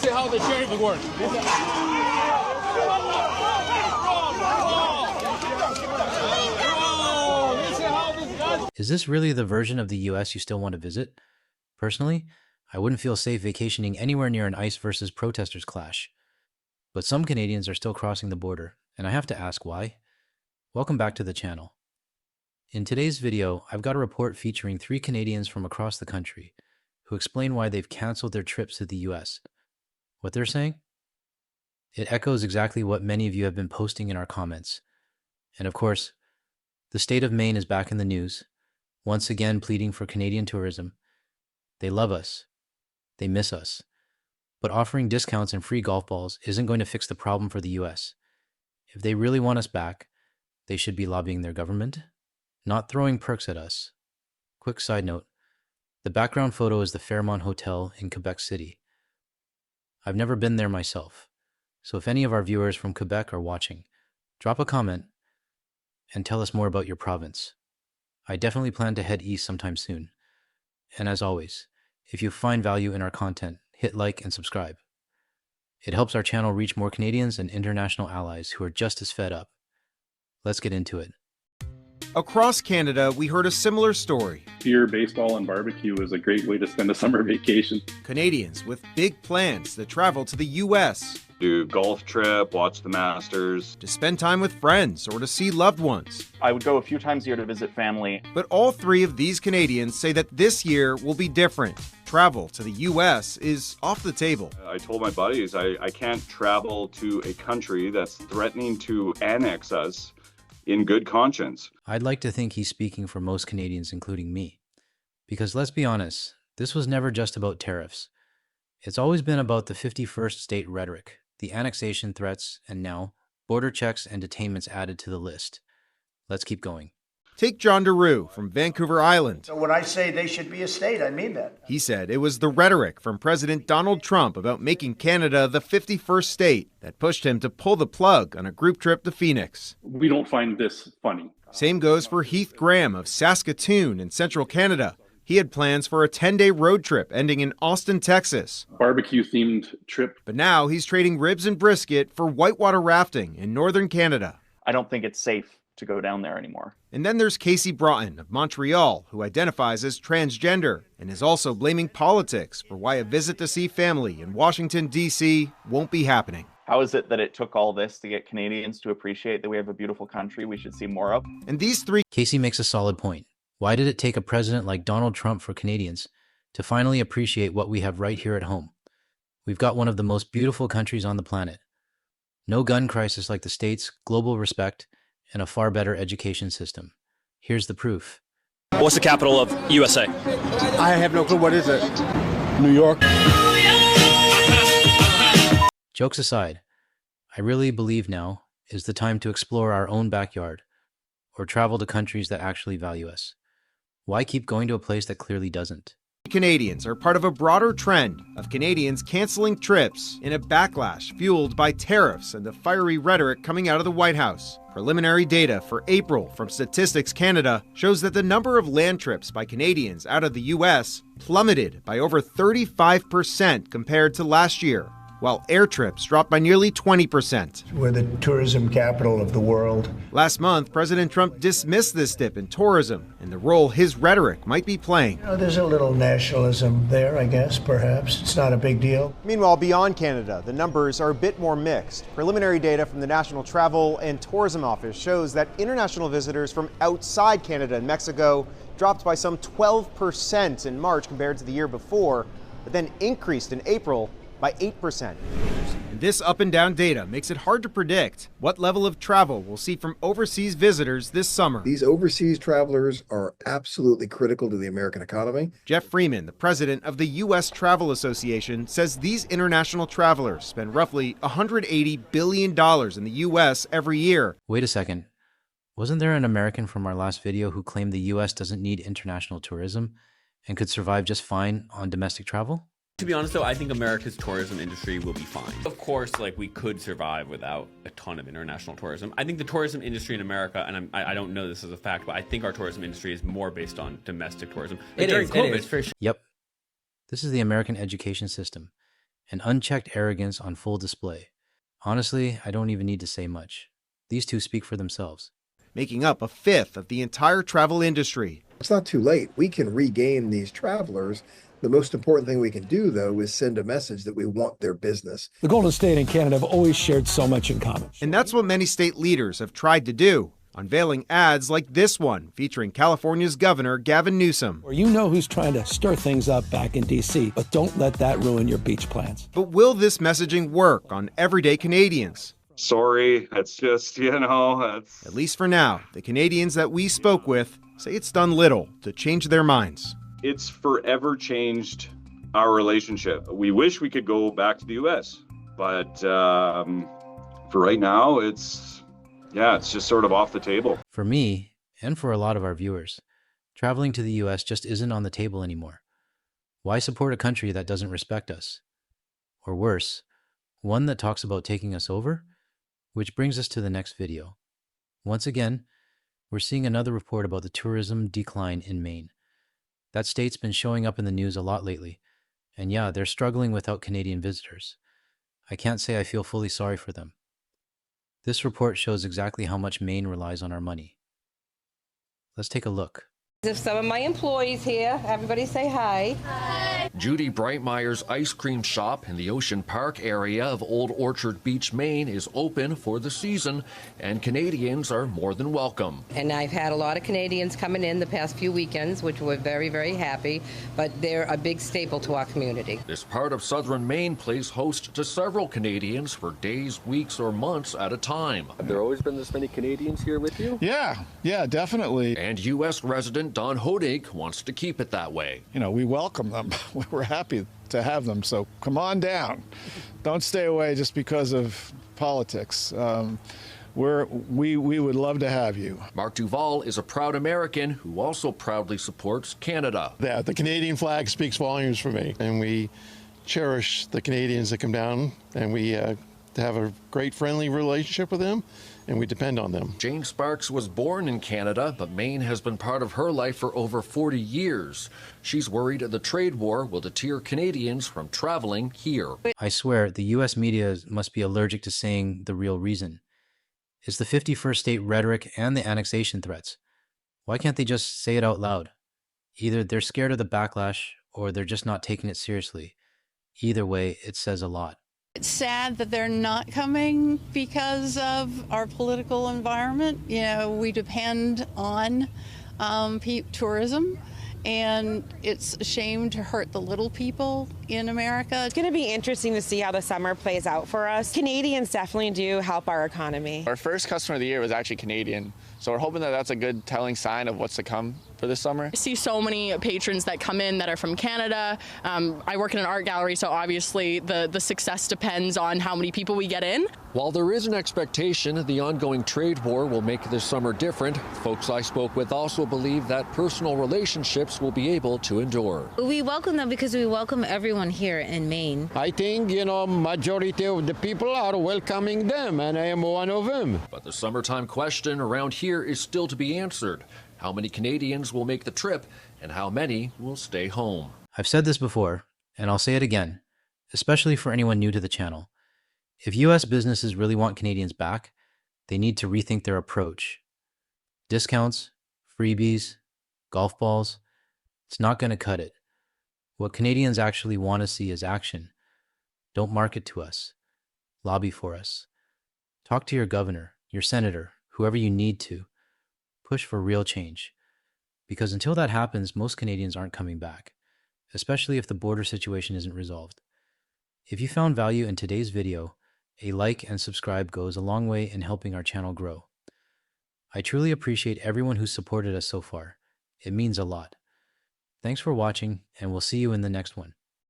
This is how the sheriff works. Is this really the version of the US you still want to visit? Personally, I wouldn't feel safe vacationing anywhere near an ICE versus protesters clash. But some Canadians are still crossing the border, and I have to ask why. Welcome back to the channel. In today's video, I've got a report featuring 3 Canadians from across the country who explain why they've canceled their trips to the US. What they're saying? It echoes exactly what many of you have been posting in our comments. And of course, the state of Maine is back in the news, once again pleading for Canadian tourism. They love us. They miss us. But offering discounts and free golf balls isn't going to fix the problem for the US. If they really want us back, they should be lobbying their government, not throwing perks at us. Quick side note, the background photo is the Fairmont Hotel in Quebec City. I've never been there myself, so if any of our viewers from Quebec are watching, drop a comment and tell us more about your province. I definitely plan to head east sometime soon. And as always, if you find value in our content, hit like and subscribe. It helps our channel reach more Canadians and international allies who are just as fed up. Let's get into it. Across Canada, we heard a similar story. Beer, baseball, and barbecue is a great way to spend a summer vacation. Canadians with big plans to travel to the US. Do golf trip, watch the Masters. To spend time with friends or to see loved ones. I would go a few times a year to visit family. But all 3 of these Canadians say that this year will be different. Travel to the US is off the table. I told my buddies I can't travel to a country that's threatening to annex us in good conscience. I'd like to think he's speaking for most Canadians, including me. Because let's be honest, this was never just about tariffs. It's always been about the 51st state rhetoric, the annexation threats, and now, border checks and detainments added to the list. Let's keep going. Take John DeRue from Vancouver Island. So when I say they should be a state, I mean that. He said it was the rhetoric from President Donald Trump about making Canada the 51st state that pushed him to pull the plug on a group trip to Phoenix. We don't find this funny. Same goes for Heath Graham of Saskatoon in central Canada. He had plans for a 10-day road trip ending in Austin, Texas. Barbecue-themed trip. But now he's trading ribs and brisket for whitewater rafting in northern Canada. I don't think it's safe to go down there anymore. And then there's Casey Broughton of Montreal, who identifies as transgender and is also blaming politics for why a visit to see family in Washington, D.C. won't be happening. How is it that it took all this to get Canadians to appreciate that we have a beautiful country we should see more of? And these 3... Casey makes a solid point. Why did it take a president like Donald Trump for Canadians to finally appreciate what we have right here at home? We've got one of the most beautiful countries on the planet. No gun crisis like the States, global respect, and a far better education system. Here's the proof. What's the capital of USA? I have no clue. What is it? New York. Jokes aside, I really believe now is the time to explore our own backyard or travel to countries that actually value us. Why keep going to a place that clearly doesn't? Canadians are part of a broader trend of Canadians canceling trips in a backlash fueled by tariffs and the fiery rhetoric coming out of the White House. Preliminary data for April from Statistics Canada shows that the number of land trips by Canadians out of the US plummeted by over 35% compared to last year, while air trips dropped by nearly 20%. We're the tourism capital of the world. Last month, President Trump dismissed this dip in tourism and the role his rhetoric might be playing. You know, there's a little nationalism there, I guess, perhaps. It's not a big deal. Meanwhile, beyond Canada, the numbers are a bit more mixed. Preliminary data from the National Travel and Tourism Office shows that international visitors from outside Canada and Mexico dropped by some 12% in March compared to the year before, but then increased in April by 8%. And this up and down data makes it hard to predict what level of travel we'll see from overseas visitors this summer. These overseas travelers are absolutely critical to the American economy. Jeff Freeman, the president of the U.S. Travel Association, says these international travelers spend roughly $180 billion in the U.S. every year. Wait a second. Wasn't there an American from our last video who claimed the U.S. doesn't need international tourism and could survive just fine on domestic travel? To be honest though, I think America's tourism industry will be fine. Of course, like we could survive without a ton of international tourism. I think the tourism industry in America, and I don't know this as a fact, but I think our tourism industry is more based on domestic tourism. Like It is for sure. Yep. This is the American education system. and unchecked arrogance on full display. Honestly, I don't even need to say much. These two speak for themselves. Making up a fifth of the entire travel industry. It's not too late. We can regain these travelers. The most important thing we can do, though, is send a message that we want their business. The Golden State and Canada have always shared so much in common. And that's what many state leaders have tried to do, unveiling ads like this one featuring California's Governor Gavin Newsom. Or you know who's trying to stir things up back in D.C., but don't let that ruin your beach plans. But will this messaging work on everyday Canadians? Sorry, it's just, At least for now, the Canadians that we spoke with say it's done little to change their minds. it's forever changed our relationship. We wish we could go back to the US, but for right now, it's just sort of off the table. For me, and for a lot of our viewers, traveling to the US just isn't on the table anymore. Why support a country that doesn't respect us? Or worse, one that talks about taking us over? Which brings us to the next video. Once again, we're seeing another report about the tourism decline in Maine. That state's been showing up in the news a lot lately, and yeah, they're struggling without Canadian visitors. I can't say I feel fully sorry for them. This report shows exactly how much Maine relies on our money. Let's take a look. There's some of my employees here. Everybody say hi. Judy Brightmeyer's ice cream shop in the Ocean Park area of Old Orchard Beach, Maine is open for the season, and Canadians are more than welcome. And I've had a lot of Canadians coming in the past few weekends, which we're very, very happy, but they're a big staple to our community. This part of southern Maine plays host to several Canadians for days, weeks, or months at a time. Have there always been this many Canadians here with you? Yeah, definitely. And U.S. resident Don Hodig wants to keep it that way. You know, we welcome them. We're happy to have them, so come on down. Don't stay away just because of politics. We would love to have you. Mark Duval is a proud American who also proudly supports Canada. Yeah, the Canadian flag speaks volumes for me, and we cherish the Canadians that come down, and we have a great friendly relationship with them, and we depend on them. Jane Sparks was born in Canada, but Maine has been part of her life for over 40 years. She's worried the trade war will deter Canadians from traveling here. I swear, the US media must be allergic to saying the real reason. It's the 51st state rhetoric and the annexation threats. Why can't they just say it out loud? Either they're scared of the backlash, or they're just not taking it seriously. Either way, it says a lot. It's sad that they're not coming because of our political environment. You know, we depend on tourism, and it's a shame to hurt the little people in America. It's going to be interesting to see how the summer plays out for us. Canadians definitely do help our economy. Our first customer of the year was actually Canadian, so we're hoping that that's a good telling sign of what's to come for this summer. I see so many patrons that come in that are from Canada. I work in an art gallery, so obviously the success depends on how many people we get in. While there is an expectation the ongoing trade war will make this summer different, folks I spoke with also believe that personal relationships will be able to endure. We welcome them because we welcome everyone here in Maine. I think, majority of the people are welcoming them, and I am one of them. But the summertime question around here is still to be answered. How many Canadians will make the trip, and how many will stay home? I've said this before, and I'll say it again, especially for anyone new to the channel. If US businesses really want Canadians back, they need to rethink their approach. Discounts, freebies, golf balls, it's not going to cut it. What Canadians actually want to see is action. Don't market to us. Lobby for us. Talk to your governor, your senator, whoever you need to. Push for real change. Because until that happens, most Canadians aren't coming back, especially if the border situation isn't resolved. If you found value in today's video, a like and subscribe goes a long way in helping our channel grow. I truly appreciate everyone who's supported us so far. It means a lot. Thanks for watching, and we'll see you in the next one.